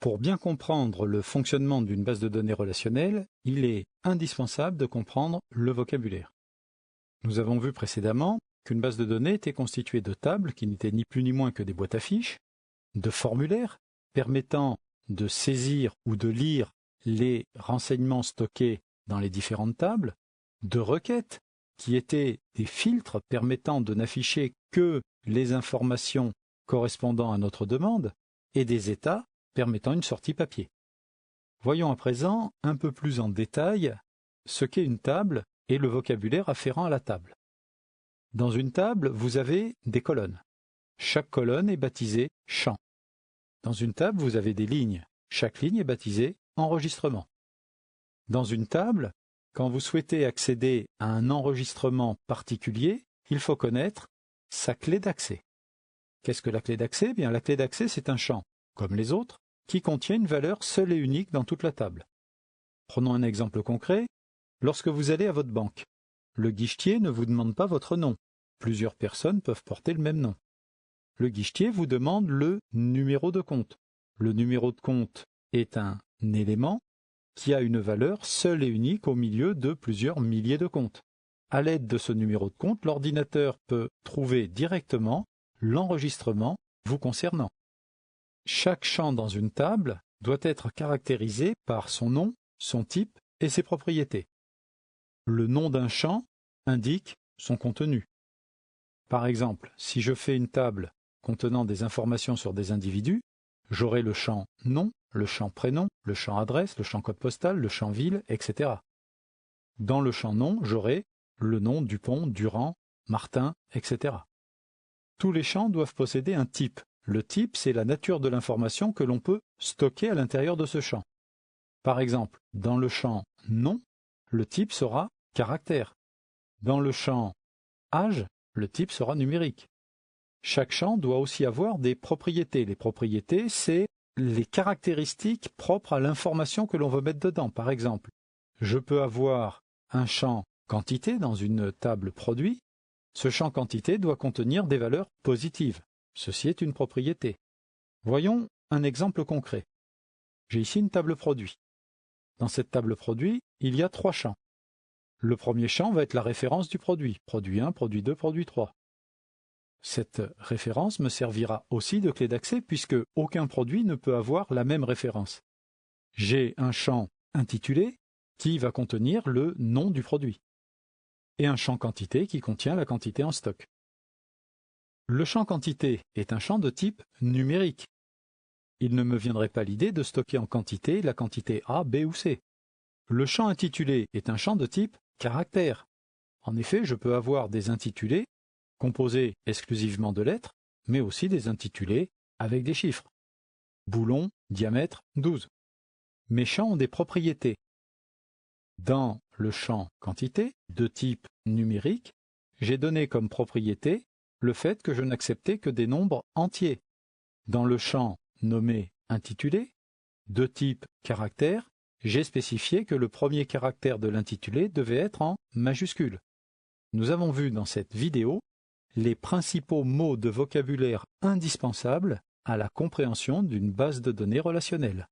Pour bien comprendre le fonctionnement d'une base de données relationnelle, il est indispensable de comprendre le vocabulaire. Nous avons vu précédemment qu'une base de données était constituée de tables qui n'étaient ni plus ni moins que des boîtes à fiches, de formulaires permettant de saisir ou de lire les renseignements stockés dans les différentes tables, de requêtes qui étaient des filtres permettant de n'afficher que les informations correspondant à notre demande, et des états permettant une sortie papier. Voyons à présent un peu plus en détail ce qu'est une table et le vocabulaire afférent à la table. Dans une table, vous avez des colonnes. Chaque colonne est baptisée champ. Dans une table, vous avez des lignes. Chaque ligne est baptisée enregistrement. Dans une table, quand vous souhaitez accéder à un enregistrement particulier, il faut connaître sa clé d'accès. Qu'est-ce que la clé d'accès? Eh bien, la clé d'accès, c'est un champ, comme les autres, qui contient une valeur seule et unique dans toute la table. Prenons un exemple concret. Lorsque vous allez à votre banque, le guichetier ne vous demande pas votre nom. Plusieurs personnes peuvent porter le même nom. Le guichetier vous demande le numéro de compte. Le numéro de compte est un élément qui a une valeur seule et unique au milieu de plusieurs milliers de comptes. À l'aide de ce numéro de compte, l'ordinateur peut trouver directement l'enregistrement vous concernant. Chaque champ dans une table doit être caractérisé par son nom, son type et ses propriétés. Le nom d'un champ indique son contenu. Par exemple, si je fais une table contenant des informations sur des individus, j'aurai le champ nom, le champ prénom, le champ adresse, le champ code postal, le champ ville, etc. Dans le champ nom, j'aurai le nom Dupont, Durand, Martin, etc. Tous les champs doivent posséder un type. Le type, c'est la nature de l'information que l'on peut stocker à l'intérieur de ce champ. Par exemple, dans le champ nom, le type sera caractère. Dans le champ âge, le type sera numérique. Chaque champ doit aussi avoir des propriétés. Les propriétés, c'est les caractéristiques propres à l'information que l'on veut mettre dedans. Par exemple, je peux avoir un champ quantité dans une table produit. Ce champ quantité doit contenir des valeurs positives. Ceci est une propriété. Voyons un exemple concret. J'ai ici une table produit. Dans cette table produit, il y a 3 champs. Le premier champ va être la référence du produit. Produit 1, produit 2, produit 3. Cette référence me servira aussi de clé d'accès puisque aucun produit ne peut avoir la même référence. J'ai un champ intitulé qui va contenir le nom du produit et un champ quantité qui contient la quantité en stock. Le champ quantité est un champ de type numérique. Il ne me viendrait pas l'idée de stocker en quantité la quantité A, B ou C. Le champ intitulé est un champ de type caractère. En effet, je peux avoir des intitulés composés exclusivement de lettres, mais aussi des intitulés avec des chiffres. Boulon, diamètre, 12. Mes champs ont des propriétés. Dans le champ quantité, de type numérique, j'ai donné comme propriété le fait que je n'acceptais que des nombres entiers. Dans le champ nommé intitulé, de type caractère, j'ai spécifié que le premier caractère de l'intitulé devait être en majuscule. Nous avons vu dans cette vidéo les principaux mots de vocabulaire indispensables à la compréhension d'une base de données relationnelle.